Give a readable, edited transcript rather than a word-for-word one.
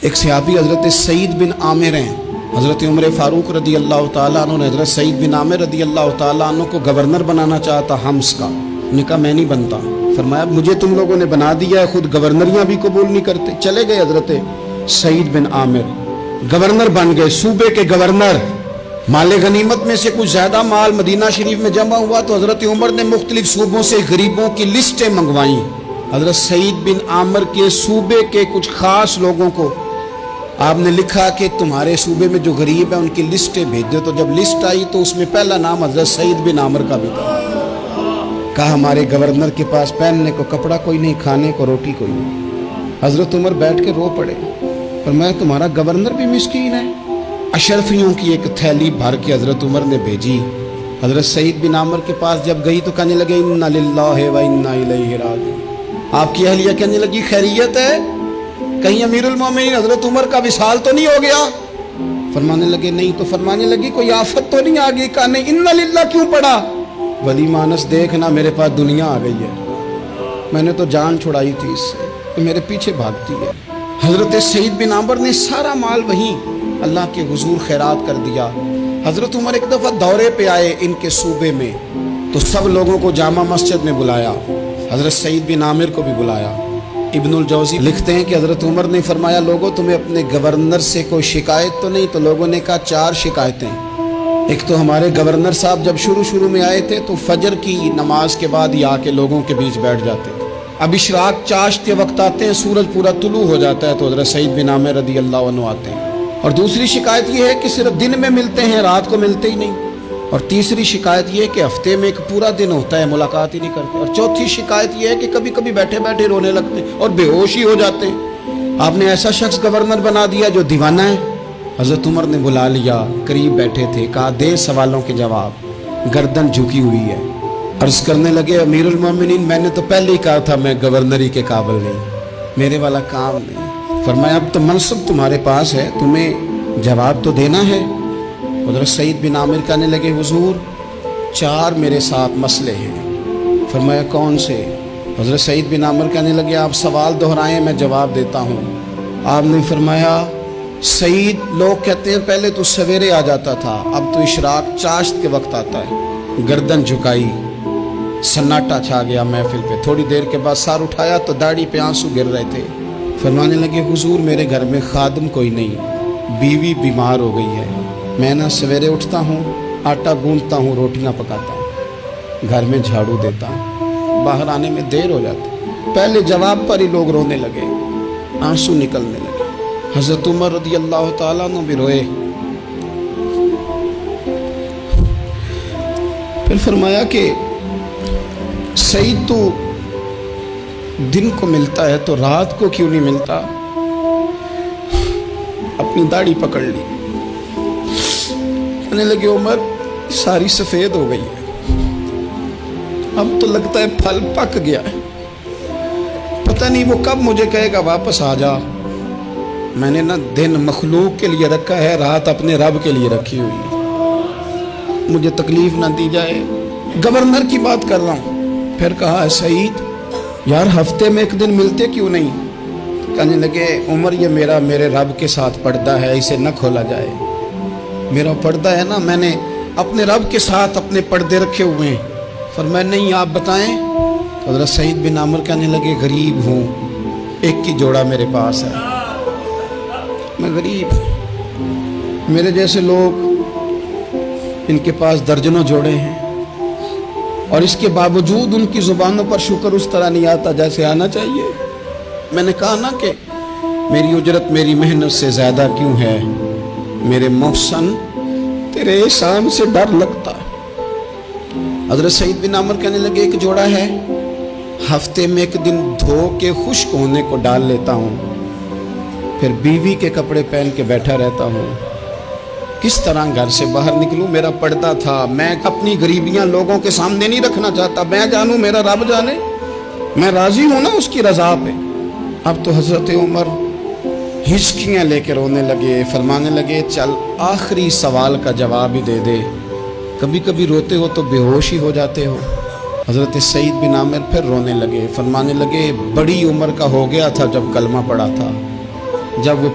ایک صحابی حضرت سعید بن عامر ہیں، حضرت عمر فاروق رضی اللہ تعالیٰ عنہ نے حضرت سعید بن عامر رضی اللہ تعالیٰ عنہ کو گورنر بنانا چاہتا حمص کا. انہوں نے کہا میں نہیں بنتا. فرمایا مجھے تم لوگوں نے بنا دیا ہے، خود گورنریاں بھی قبول نہیں کرتے. چلے گئے حضرت سعید بن عامر، گورنر بن گئے، صوبے کے گورنر. مال غنیمت میں سے کچھ زیادہ مال مدینہ شریف میں جمع ہوا تو حضرت عمر نے مختلف صوبوں سے غریبوں کی لسٹیں منگوائیں. حضرت سعید بن عامر کے صوبے کے کچھ خاص لوگوں کو آپ نے لکھا کہ تمہارے صوبے میں جو غریب ہیں ان کی لسٹیں بھیج دو. تو جب لسٹ آئی تو اس میں پہلا نام حضرت سعید بن عامر کا بھی تھا. کہا ہمارے گورنر کے پاس پہننے کو کپڑا کوئی نہیں، کھانے کو روٹی کوئی نہیں. حضرت عمر بیٹھ کے رو پڑے. فرمایا تمہارا گورنر بھی مسکین ہے. اشرفیوں کی ایک تھیلی بھر کے حضرت عمر نے بھیجی. حضرت سعید بن عامر کے پاس جب گئی تو کہنے لگے انا للہ و انا الیہ راجعون. آپ کی اہلیہ کہنے لگی خیریت ہے؟ کہیں امیر المومنین حضرت عمر کا وصال تو نہیں ہو گیا؟ فرمانے لگے نہیں. تو فرمانے لگی کوئی آفت تو نہیں آ گئی؟ کہا نہیں. انا للہ کیوں پڑھا؟ ولی مانس دیکھنا میرے پاس دنیا آ گئی ہے، میں نے تو جان چھڑائی تھی اس سے، تو میرے پیچھے بھاگتی ہے. حضرت سعید بن عامر نے سارا مال وہیں اللہ کے حضور خیرات کر دیا. حضرت عمر ایک دفعہ دورے پہ آئے ان کے صوبے میں تو سب لوگوں کو جامع مسجد میں بلایا، حضرت سعید بن عامر کو بھی بلایا. ابن الجوزی لکھتے ہیں کہ حضرت عمر نے فرمایا لوگوں تمہیں اپنے گورنر سے کوئی شکایت تو نہیں؟ تو لوگوں نے کہا 4 شکایتیں. ایک تو ہمارے گورنر صاحب جب شروع میں آئے تھے تو فجر کی نماز کے بعد ہی آ کے لوگوں کے بیچ بیٹھ جاتے تھے. اب اشراق چاشت کے وقت آتے ہیں، سورج پورا طلوع ہو جاتا ہے تو حضرت سعید بن عامر رضی اللہ عنہ آتے ہیں. اور دوسری شکایت یہ ہے کہ صرف دن میں ملتے ہیں، رات کو ملتے ہی نہیں. اور تیسری شکایت یہ ہے کہ ہفتے میں ایک پورا دن ہوتا ہے ملاقات ہی نہیں کرتے. اور چوتھی شکایت یہ ہے کہ کبھی کبھی بیٹھے بیٹھے رونے لگتے ہیں اور بے ہوش ہی ہو جاتے ہیں. آپ نے ایسا شخص گورنر بنا دیا جو دیوانہ ہے. حضرت عمر نے بلا لیا، قریب بیٹھے تھے، کہا دے سوالوں کے جواب. گردن جھکی ہوئی ہے. عرض کرنے لگے امیر المومنین میں نے تو پہلے ہی کہا تھا میں گورنری کے قابل نہیں، میرے والا کام نہیں. فرمایا اب تو منصب تمہارے پاس ہے، تمہیں جواب تو دینا ہے. حضرت سعید بن عامر کہنے لگے حضور 4 میرے ساتھ مسئلے ہیں. فرمایا کون سے؟ حضرت سعید بن عامر کہنے لگے آپ سوال دہرائیں میں جواب دیتا ہوں. آپ نے فرمایا سعید لوگ کہتے ہیں پہلے تو سویرے آ جاتا تھا، اب تو اشراق چاشت کے وقت آتا ہے. گردن جھکائی، سناٹا چھا گیا محفل پہ. تھوڑی دیر کے بعد سار اٹھایا تو داڑھی پہ آنسو گر رہے تھے. فرمانے لگے حضور میرے گھر میں خادم کوئی نہیں، بیوی بیمار ہو گئی ہے. میں نہ سویرے اٹھتا ہوں، آٹا گوندتا ہوں، روٹیاں پکاتا ہوں، گھر میں جھاڑو دیتا ہوں، باہر آنے میں دیر ہو جاتی. پہلے جواب پر ہی لوگ رونے لگے، آنسو نکلنے لگے. حضرت عمر رضی اللہ تعالیٰ عنہ بھی روئے. پھر فرمایا کہ سعید تو دن کو ملتا ہے تو رات کو کیوں نہیں ملتا؟ اپنی داڑھی پکڑ لی. کہنے لگے عمر ساری سفید ہو گئی ہے، اب تو لگتا ہے پھل پک گیا ہے، پتہ نہیں وہ کب مجھے کہے گا واپس آ جا. میں نے نہ دن مخلوق کے لیے رکھا ہے، رات اپنے رب کے لیے رکھی ہوئی ہے، مجھے تکلیف نہ دی جائے. گورنر کی بات کر رہا ہوں. پھر کہا سعید یار ہفتے میں ایک دن ملتے کیوں نہیں؟ کہنے لگے عمر یہ میرے رب کے ساتھ پردہ ہے، اسے نہ کھولا جائے. میرا پردہ ہے نا، میں نے اپنے رب کے ساتھ اپنے پردے رکھے ہوئے ہیں. فرمایا نہیں آپ بتائیں. حضرت سعید بن عامر کہنے لگے غریب ہوں، ایک ہی جوڑا میرے پاس ہے، میں غریب ہوں. میرے جیسے لوگ ان کے پاس درجنوں جوڑے ہیں اور اس کے باوجود ان کی زبانوں پر شکر اس طرح نہیں آتا جیسے آنا چاہیے. میں نے کہا نا کہ میری اجرت میری محنت سے زیادہ کیوں ہے؟ میرے محسن تیرے احسان سے ڈر لگتا ہے. حضرت سعید بن عامر کہنے لگے ایک جوڑا ہے، ہفتے میں ایک دن دھو کے خشک ہونے کو ڈال لیتا ہوں، پھر بیوی کے کپڑے پہن کے بیٹھا رہتا ہوں. کس طرح گھر سے باہر نکلوں؟ میرا پردہ تھا، میں اپنی غریبیاں لوگوں کے سامنے نہیں رکھنا چاہتا. میں جانوں میرا رب جانے، میں راضی ہوں نا اس کی رضا پہ. اب تو حضرت عمر ہچکیاں لے کے رونے لگے. فرمانے لگے چل آخری سوال کا جواب ہی دے دے، کبھی کبھی روتے ہو تو بے ہوش ہی ہو جاتے ہو. حضرت سعید بن عامر پھر رونے لگے. فرمانے لگے بڑی عمر کا ہو گیا تھا جب کلمہ پڑھا تھا، جب وہ